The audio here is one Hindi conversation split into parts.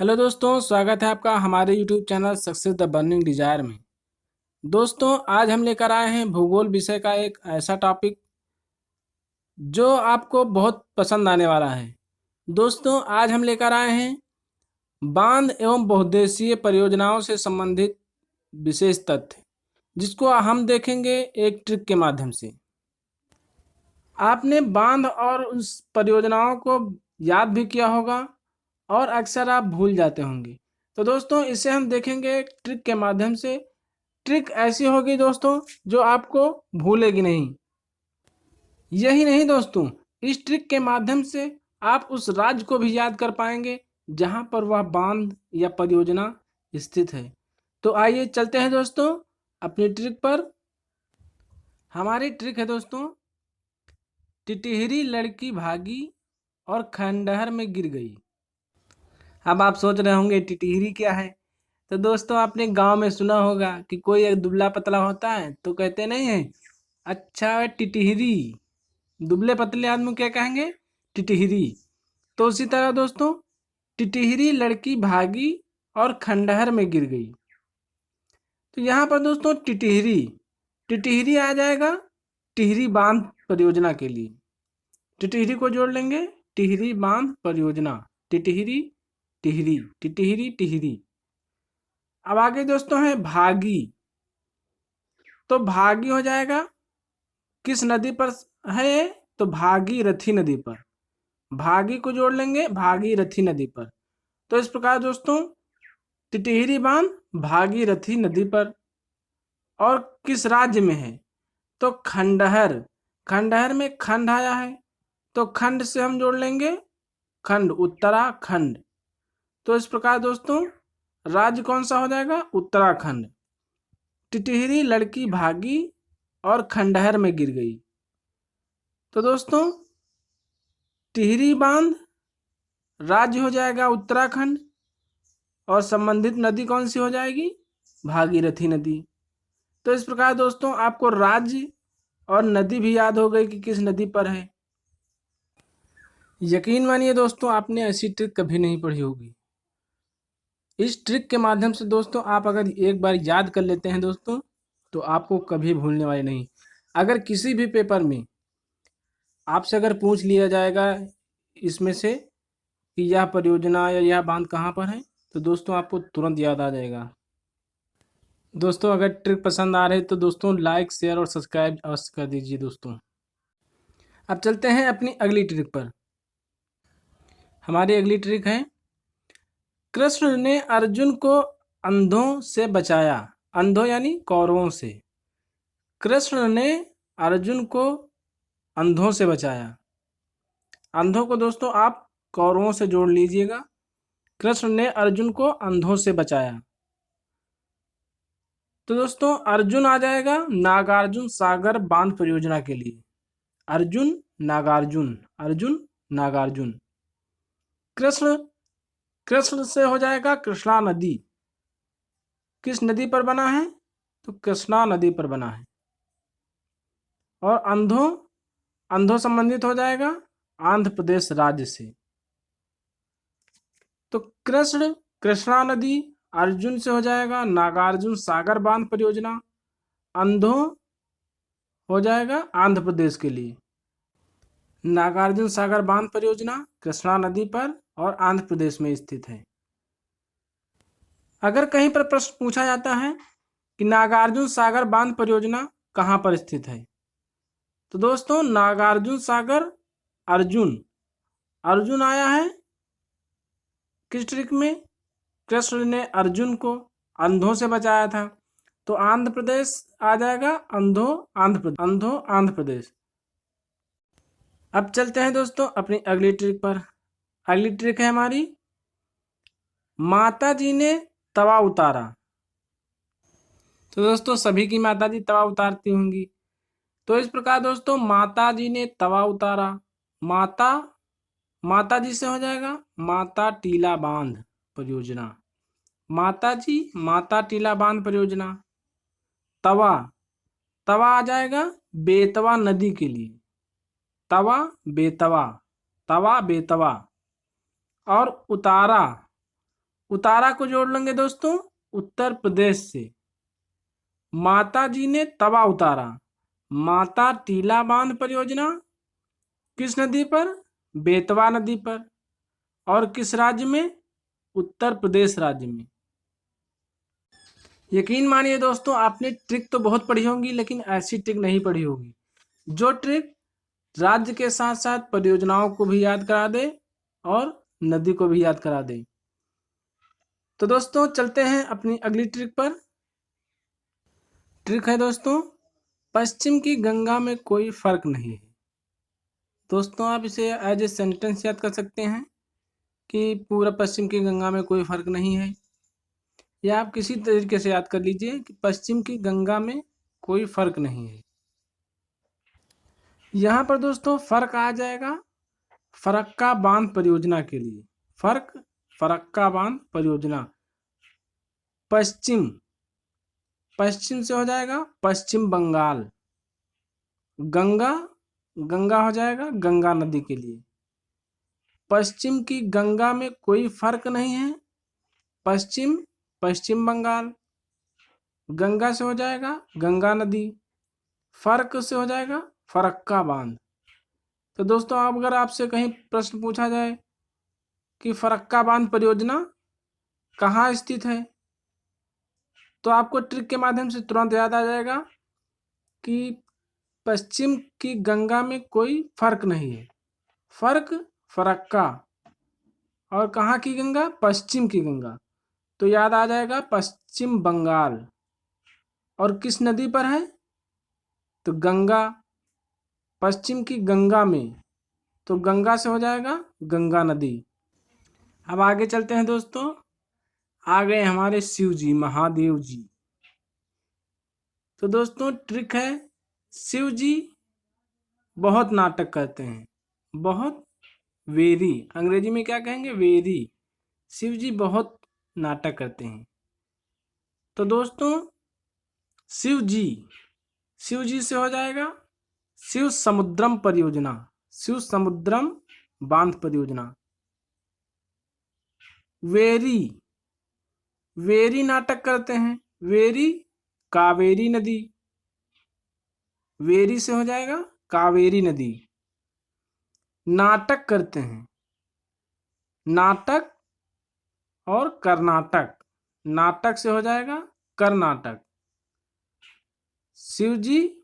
हेलो दोस्तों, स्वागत है आपका हमारे YouTube channel success the burning desire में। दोस्तों, आज हम लेकर आए हैं भूगोल विषय का एक ऐसा टॉपिक जो आपको बहुत पसंद आने वाला है। दोस्तों, आज हम लेकर आए हैं बांध एवं बहुउद्देशीय परियोजनाओं से संबंधित विशेष तथ्य, जिसको हम देखेंगे एक ट्रिक के माध्यम से। आपने बांध और उस परियोजनाओं को याद भी किया होगा और अक्सर आप भूल जाते होंगे। तो दोस्तों, इसे हम देखेंगे एक ट्रिक के माध्यम से। ट्रिक ऐसी होगी दोस्तों जो आपको भूलेगी नहीं। यही नहीं दोस्तों, इस ट्रिक के माध्यम से आप उस राज्य को भी याद कर पाएंगे जहां पर वह बांध या परियोजना स्थित है। तो आइए चलते हैं दोस्तों अपनी ट्रिक पर। हमारी ट्रिक है दोस्तों, टिटिहरी लड़की भागी और खंडहर में गिर गई। अब आप सोच रहे होंगे टिटिहरी क्या है। तो दोस्तों, आपने गांव में सुना होगा कि कोई एक दुबला पतला होता है तो कहते नहीं है, अच्छा टिटिहरी। दुबले पतले आदमी को क्या कहेंगे? टिटिहरी। तो उसी तरह दोस्तों, टिटिहरी लड़की भागी और खंडहर में गिर गई। तो यहाँ पर दोस्तों टिटिहरी टिटिहरी आ जाएगा टिहरी बांध परियोजना के लिए। टिटिहरी को जोड़ लेंगे, टिहरी बांध परियोजना। टिटिहरी टिहरी टिटिहरी टिहरी। अब आगे दोस्तों है भागी। तो भागी हो जाएगा किस नदी पर है? तो भागीरथी नदी पर। भागी को जोड़ लेंगे भागीरथी नदी पर। तो इस प्रकार दोस्तों टिटिहरी बांध भागीरथी नदी पर। और किस राज्य में है? तो खंडहर। खंडहर में खंड आया है तो खंड से हम जोड़ लेंगे खंड, उत्तराखंड। तो इस प्रकार दोस्तों राज्य कौन सा हो जाएगा? उत्तराखंड। टिटिहरी लड़की भागी और खंडहर में गिर गई। तो दोस्तों टिहरी बांध राज्य हो जाएगा उत्तराखंड और संबंधित नदी कौन सी हो जाएगी? भागीरथी नदी। तो इस प्रकार दोस्तों आपको राज्य और नदी भी याद हो गई कि किस नदी पर है। यकीन मानिए दोस्तों, आपने ऐसी ट्रिक कभी नहीं पढ़ी होगी। इस ट्रिक के माध्यम से दोस्तों आप अगर एक बार याद कर लेते हैं दोस्तों, तो आपको कभी भूलने वाले नहीं। अगर किसी भी पेपर में आपसे अगर पूछ लिया जाएगा इसमें से कि यह परियोजना या यह बांध कहाँ पर है, तो दोस्तों आपको तुरंत याद आ जाएगा। दोस्तों, अगर ट्रिक पसंद आ रही तो दोस्तों लाइक, शेयर और सब्सक्राइब अवश्य कर दीजिए दोस्तों। अब चलते हैं अपनी अगली ट्रिक पर। हमारी अगली ट्रिक है, कृष्ण ने अर्जुन को अंधों से बचाया। अंधों यानी कौरवों से। कृष्ण ने अर्जुन को अंधों से बचाया। अंधों को दोस्तों आप कौरवों से जोड़ लीजिएगा। कृष्ण ने अर्जुन को अंधों से बचाया। तो दोस्तों अर्जुन आ जाएगा नागार्जुन सागर बांध परियोजना के लिए। अर्जुन नागार्जुन, अर्जुन नागार्जुन। कृष्ण, कृष्ण से हो जाएगा कृष्णा नदी। किस नदी पर बना है? तो कृष्णा नदी पर बना है। और अंधों, अंधों संबंधित हो जाएगा आंध्र प्रदेश राज्य से। तो कृष्ण कृष्णा नदी, अर्जुन से हो जाएगा नागार्जुन सागर बांध परियोजना, अंधों हो जाएगा आंध्र प्रदेश के लिए। नागार्जुन सागर बांध परियोजना कृष्णा नदी पर और आंध्र प्रदेश में स्थित है। अगर कहीं पर प्रश्न पूछा जाता है कि नागार्जुन सागर बांध परियोजना कहाँ पर स्थित है, तो दोस्तों नागार्जुन सागर अर्जुन, अर्जुन आया है किस ट्रिक में? कृष्ण ने अर्जुन को अंधों से बचाया था, तो आंध्र प्रदेश आ जाएगा अंधो आंध्र प्रदेश, अंधो आंध्र प्रदेश। अब चलते हैं दोस्तों अपनी अगली ट्रिक पर। अगली ट्रिक है हमारी, माता जी ने तवा उतारा। तो दोस्तों सभी की माता जी तवा उतारती होंगी। तो इस प्रकार दोस्तों माता जी ने तवा उतारा। माता, माता जी से हो जाएगा माता टीला बांध परियोजना। माता जी माता टीला बांध परियोजना। तवा, तवा आ जाएगा बेतवा नदी के लिए। तवा बेतवा, तवा बेतवा। और उतारा, उतारा को जोड़ लेंगे दोस्तों उत्तर प्रदेश से। माता जी ने तवा उतारा, माता टीला बांध परियोजना किस नदी पर? बेतवा नदी पर। और किस राज्य में? उत्तर प्रदेश राज्य में। यकीन मानिए दोस्तों, आपने ट्रिक तो बहुत पढ़ी होंगी, लेकिन ऐसी ट्रिक नहीं पढ़ी होगी जो ट्रिक राज्य के साथ साथ परियोजनाओं को भी याद करा दे और नदी को भी याद करा दे। तो दोस्तों चलते हैं अपनी अगली ट्रिक पर। ट्रिक है दोस्तों, पश्चिम की गंगा में कोई फर्क नहीं है। दोस्तों आप इसे एज ए सेंटेंस याद कर सकते हैं कि पूरा पश्चिम की गंगा में कोई फर्क नहीं है, या आप किसी तरीके से याद कर लीजिए कि पश्चिम की गंगा में कोई फर्क नहीं है। यहाँ पर दोस्तों फर्क आ जाएगा फरक्का बांध परियोजना के लिए। फरक्का बांध परियोजना, पश्चिम से हो जाएगा पश्चिम बंगाल। गंगा हो जाएगा गंगा नदी के लिए। पश्चिम की गंगा में कोई फर्क नहीं है, पश्चिम बंगाल। गंगा से हो जाएगा गंगा नदी, फर्क से हो जाएगा फरक्का बांध। तो दोस्तों अगर आपसे कहीं प्रश्न पूछा जाए कि फरक्का बांध परियोजना कहाँ स्थित है, तो आपको ट्रिक के माध्यम से तुरंत याद आ जाएगा कि पश्चिम की गंगा में कोई फर्क नहीं है। फरक्का, और कहाँ की गंगा? पश्चिम की गंगा, तो याद आ जाएगा पश्चिम बंगाल। और किस नदी पर है? तो गंगा, पश्चिम की गंगा में, तो गंगा से हो जाएगा गंगा नदी। अब आगे चलते हैं दोस्तों। आ गए हमारे शिव जी, महादेव जी। तो दोस्तों ट्रिक है, शिव जी बहुत नाटक करते हैं, बहुत वेरी, अंग्रेजी में क्या कहेंगे? वेरी। शिव जी बहुत नाटक करते हैं। तो दोस्तों शिव जी से हो जाएगा शिव समुद्रम परियोजना, शिव समुद्रम बांध परियोजना। वेरी नाटक करते हैं, वेरी कावेरी नदी, वेरी से हो जाएगा कावेरी नदी। नाटक करते हैं, नाटक और कर्नाटक, नाटक से हो जाएगा कर्नाटक। शिव जी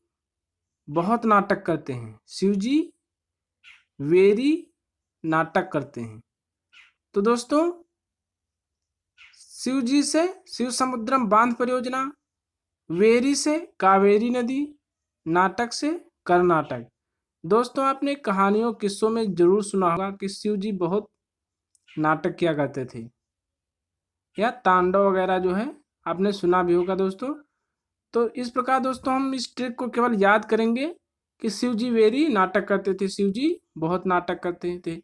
बहुत नाटक करते हैं, शिव जी वेरी नाटक करते हैं। तो दोस्तों शिव जी से शिव समुद्रम बांध परियोजना, वेरी से कावेरी नदी, नाटक से कर्नाटक। दोस्तों आपने कहानियों किस्सों में जरूर सुना होगा कि शिव जी बहुत नाटक किया करते थे, या तांडव वगैरह जो है आपने सुना भी होगा दोस्तों। तो इस प्रकार दोस्तों हम इस ट्रिक को केवल याद करेंगे कि शिव जी वेरी नाटक करते थे, शिव जी बहुत नाटक करते थे।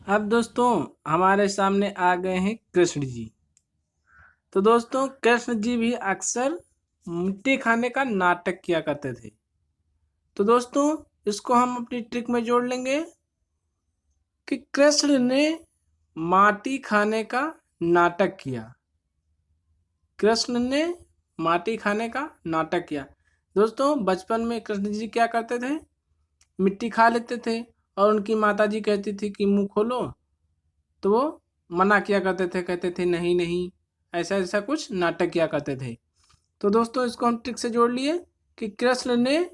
अब दोस्तों हमारे सामने आ गए हैं कृष्ण जी। तो दोस्तों कृष्ण जी भी अक्सर मिट्टी खाने का नाटक किया करते थे। तो दोस्तों इसको हम अपनी ट्रिक में जोड़ लेंगे कि कृष्ण ने माटी खाने का नाटक किया। कृष्ण ने माटी खाने का नाटक किया। दोस्तों बचपन में कृष्ण जी क्या करते थे? मिट्टी खा लेते थे, और उनकी माता जी कहती थी कि मुंह खोलो, तो वो मना किया करते थे, कहते थे नहीं नहीं, ऐसा कुछ नाटक किया करते थे। तो दोस्तों इसको हम ट्रिक से जोड़ लिए कि कृष्ण ने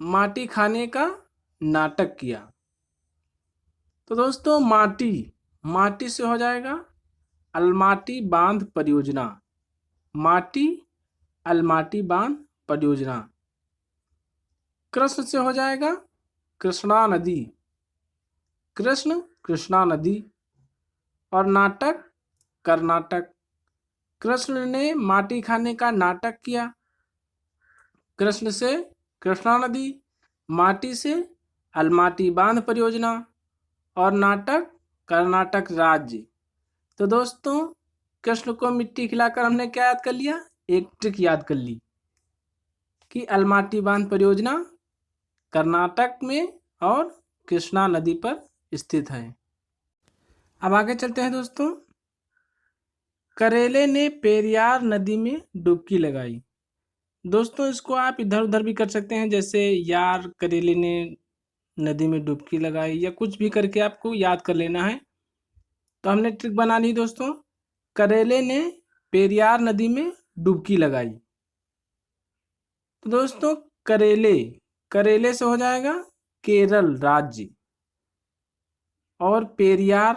माटी खाने का नाटक किया। तो दोस्तों माटी से हो जाएगा अलमाटी बांध परियोजना, माटी अलमाटी बांध परियोजना। कृष्ण से हो जाएगा कृष्णा नदी, कृष्णा नदी। और नाटक कर्नाटक। कृष्ण ने माटी खाने का नाटक किया, कृष्ण से कृष्णा नदी, माटी से अलमाटी बांध परियोजना, और नाटक कर्नाटक राज्य। तो दोस्तों कृष्ण को मिट्टी खिलाकर हमने क्या याद कर लिया? एक ट्रिक याद कर ली कि अलमाटी बांध परियोजना कर्नाटक में और कृष्णा नदी पर स्थित है। अब आगे चलते हैं दोस्तों। करेले ने पेरियार नदी में डुबकी लगाई। दोस्तों इसको आप इधर उधर भी कर सकते हैं, जैसे यार करेले ने नदी में डुबकी लगाई, या कुछ भी करके आपको याद कर लेना है। तो हमने ट्रिक बना ली दोस्तों, करेले ने पेरियार नदी में डुबकी लगाई। तो दोस्तों करेले, करेले से हो जाएगा केरल राज्य, और पेरियार,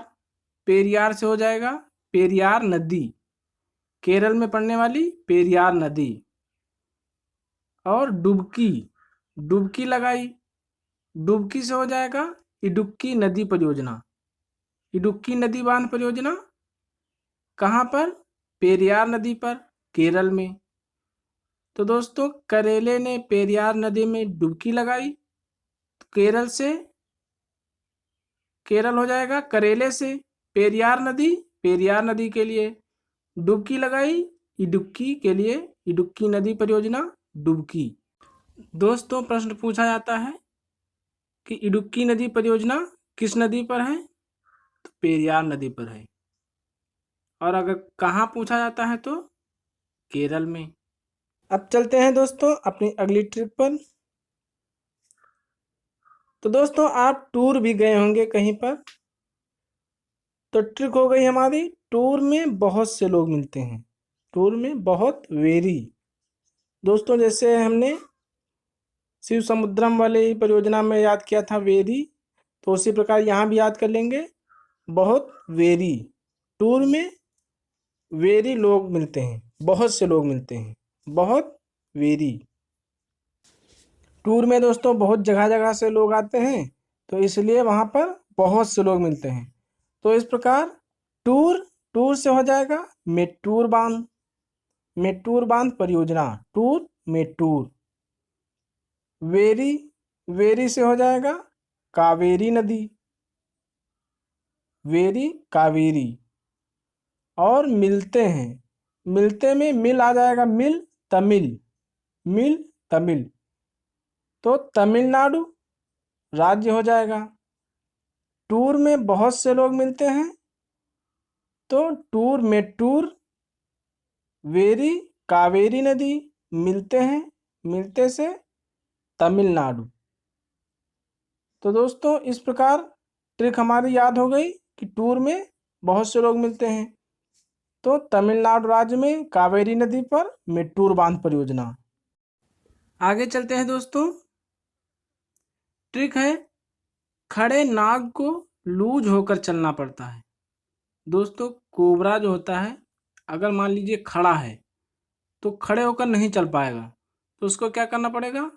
पेरियार से हो जाएगा पेरियार नदी, केरल में पड़ने वाली पेरियार नदी। और डुबकी, डुबकी लगाई, डुबकी से हो जाएगा इडुक्की नदी परियोजना, इडुक्की नदी बांध परियोजना। कहाँ पर? पेरियार नदी पर, केरल में। तो दोस्तों करेले ने पेरियार नदी में डुबकी लगाई, तो केरल से, केरल हो जाएगा करेले से पेरियार नदी, पेरियार नदी के लिए डुबकी लगाई, इडुक्की के लिए इडुक्की नदी परियोजना, डुबकी। दोस्तों प्रश्न पूछा जाता है कि इडुक्की नदी परियोजना किस नदी पर है? तो पेरियार नदी पर है। और अगर कहाँ पूछा जाता है तो केरल में। अब चलते हैं दोस्तों अपनी अगली ट्रिप पर। तो दोस्तों आप टूर भी गए होंगे कहीं पर, तो ट्रिक हो गई हमारी, टूर में बहुत से लोग मिलते हैं, टूर में बहुत वेरी। दोस्तों जैसे हमने शिव समुद्रम वाले परियोजना में याद किया था वेरी, तो उसी प्रकार यहाँ भी याद कर लेंगे बहुत वेरी। टूर में वेरी लोग मिलते हैं, बहुत से लोग मिलते हैं, बहुत वेरी। टूर में दोस्तों बहुत जगह जगह से लोग आते हैं, तो इसलिए वहाँ पर बहुत से लोग मिलते हैं। तो इस प्रकार टूर, टूर से हो जाएगा मेट्टूर बांध, मेट्टूर बांध परियोजना, टूर मेट्टूर। वेरी, वेरी से हो जाएगा कावेरी नदी, वेरी कावेरी। और मिलते हैं, मिलते में मिल आ जाएगा मिल तमिल, मिल तमिल। तो तमिलनाडु राज्य हो जाएगा। टूर में बहुत से लोग मिलते हैं, तो टूर मेट्टूर, वेरी कावेरी नदी, मिलते हैं, मिलते से तमिलनाडु। तो दोस्तों इस प्रकार ट्रिक हमारी याद हो गई कि टूर में बहुत से लोग मिलते हैं, तो तमिलनाडु राज्य में कावेरी नदी पर मेट्टूर बांध परियोजना। आगे चलते हैं दोस्तों, ट्रिक है खड़े नाग को लूज होकर चलना पड़ता है। दोस्तों कोबरा जो होता है, अगर मान लीजिए खड़ा है तो खड़े होकर नहीं चल पाएगा, तो उसको क्या करना पड़ेगा?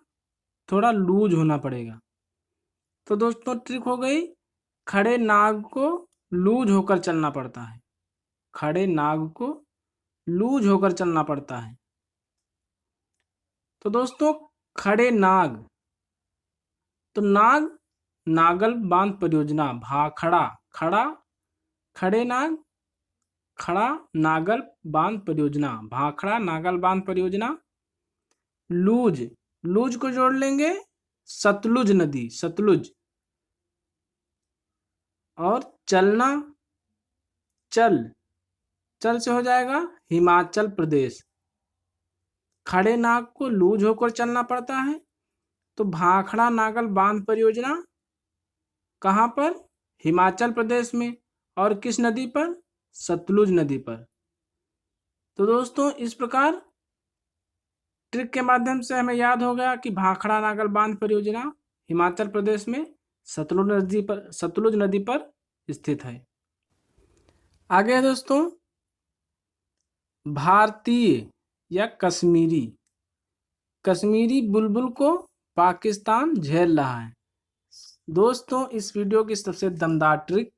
थोड़ा लूज होना पड़ेगा। तो दोस्तों ट्रिक हो गई, खड़े नाग को लूज होकर चलना पड़ता है, खड़े नाग को लूज होकर चलना पड़ता है। तो दोस्तों खड़े नाग, तो नाग नागल बांध परियोजना, भाखड़ा, खड़ा, खड़े नाग, खड़ा नागल बांध परियोजना, भाखड़ा नागल बांध परियोजना। लूज, लूज को जोड़ लेंगे सतलुज नदी, सतलुज। और चलना, चल, चल से हो जाएगा हिमाचल प्रदेश। खड़े नाग को लूज होकर चलना पड़ता है, तो भाखड़ा नागल बांध परियोजना कहाँ पर? हिमाचल प्रदेश में। और किस नदी पर? सतलुज नदी पर। तो दोस्तों इस प्रकार ट्रिक के माध्यम से हमें याद हो गया कि भाखड़ा नागल बांध परियोजना हिमाचल प्रदेश में सतलुज नदी पर स्थित है। आगे है दोस्तों भारतीय या कश्मीरी, कश्मीरी बुलबुल को पाकिस्तान झेल रहा है। दोस्तों इस वीडियो की सबसे दमदार ट्रिक,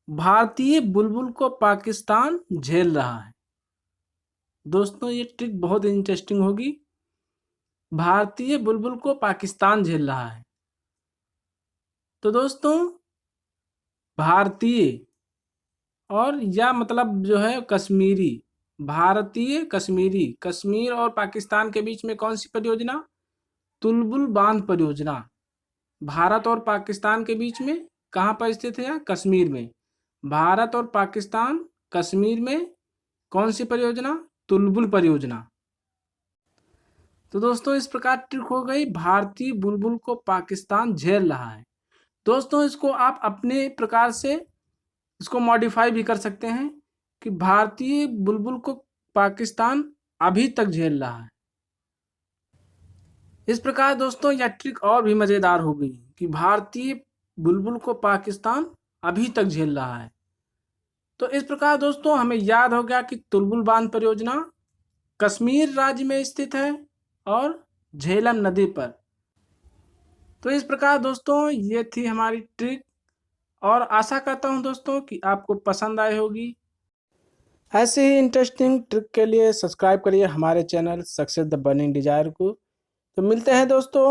भारतीय बुलबुल को पाकिस्तान झेल रहा है। दोस्तों ये ट्रिक बहुत इंटरेस्टिंग होगी, भारतीय बुलबुल को पाकिस्तान झेल रहा है। तो दोस्तों भारतीय और या मतलब जो है कश्मीरी, भारतीय कश्मीरी, कश्मीर और पाकिस्तान के बीच में कौन सी परियोजना? तुलबुल बांध परियोजना। भारत और पाकिस्तान के बीच में कहाँ पर स्थित है? कश्मीर में। भारत और पाकिस्तान कश्मीर में कौन सी परियोजना? तुलबुल परियोजना। तो दोस्तों इस प्रकार ट्रिक हो गई, भारतीय बुलबुल को पाकिस्तान झेल रहा है। दोस्तों इसको आप अपने प्रकार से इसको मॉडिफाई भी कर सकते हैं कि भारतीय बुलबुल को पाकिस्तान अभी तक झेल रहा है। इस प्रकार दोस्तों यह ट्रिक और भी मज़ेदार हो गई कि भारतीय बुलबुल को पाकिस्तान अभी तक झेल रहा है। तो इस प्रकार दोस्तों हमें याद हो गया कि तुलबुल बांध परियोजना कश्मीर राज्य में स्थित है और झेलम नदी पर। तो इस प्रकार दोस्तों ये थी हमारी ट्रिक और आशा करता हूँ दोस्तों कि आपको पसंद आई होगी। ऐसे ही इंटरेस्टिंग ट्रिक के लिए सब्सक्राइब करिए हमारे channel success the burning desire को। तो मिलते हैं दोस्तों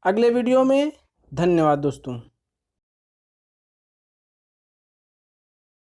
अगले वीडियो में। धन्यवाद दोस्तों।